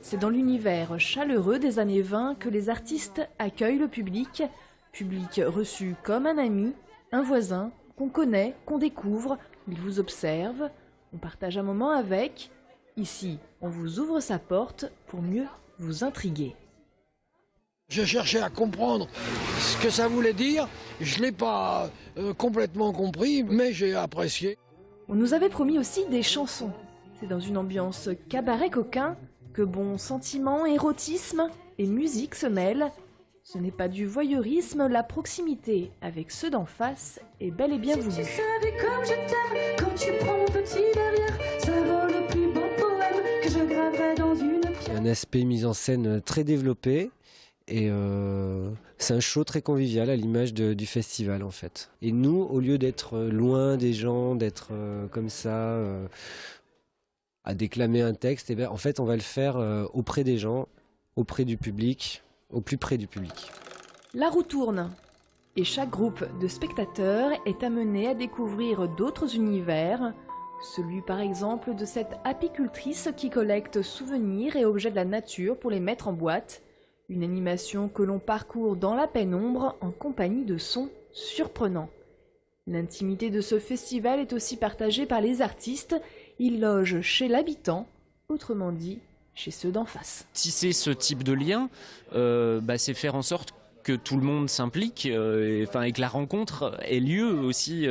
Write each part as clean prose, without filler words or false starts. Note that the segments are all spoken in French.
C'est dans l'univers chaleureux des années 20 que les artistes accueillent le public. Public reçu comme un ami, un voisin, qu'on connaît, qu'on découvre. Il vous observe, on partage un moment avec. Ici, on vous ouvre sa porte pour mieux vous intriguer. Je cherchais à comprendre ce que ça voulait dire. Je ne l'ai pas complètement compris, mais j'ai apprécié. On nous avait promis aussi des chansons. C'est dans une ambiance cabaret coquin que bons sentiments, érotisme et musique se mêlent. Ce n'est pas du voyeurisme, la proximité avec ceux d'en face est bel et bien voulue. Si tu savais comme je t'aime, quand tu prends mon petit derrière, ça vaut le plus beau poème que je graverai dans une pierre. Un aspect mise en scène très développé. Et c'est un show très convivial à l'image du festival en fait. Et nous, au lieu d'être loin des gens, d'être comme ça, à déclamer un texte, et bien, en fait on va le faire auprès des gens, auprès du public, au plus près du public. La roue tourne et chaque groupe de spectateurs est amené à découvrir d'autres univers. Celui par exemple de cette apicultrice qui collecte souvenirs et objets de la nature pour les mettre en boîte. Une animation que l'on parcourt dans la pénombre en compagnie de sons surprenants. L'intimité de ce festival est aussi partagée par les artistes. Ils logent chez l'habitant, autrement dit, chez ceux d'en face. Tisser ce type de lien, c'est faire en sorte que tout le monde s'implique et que la rencontre ait lieu aussi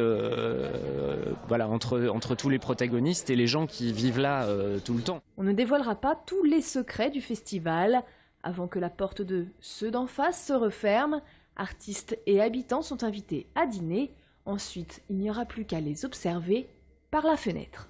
entre tous les protagonistes et les gens qui vivent là tout le temps. On ne dévoilera pas tous les secrets du festival. Avant que la porte de ceux d'en face se referme, artistes et habitants sont invités à dîner. Ensuite, il n'y aura plus qu'à les observer par la fenêtre.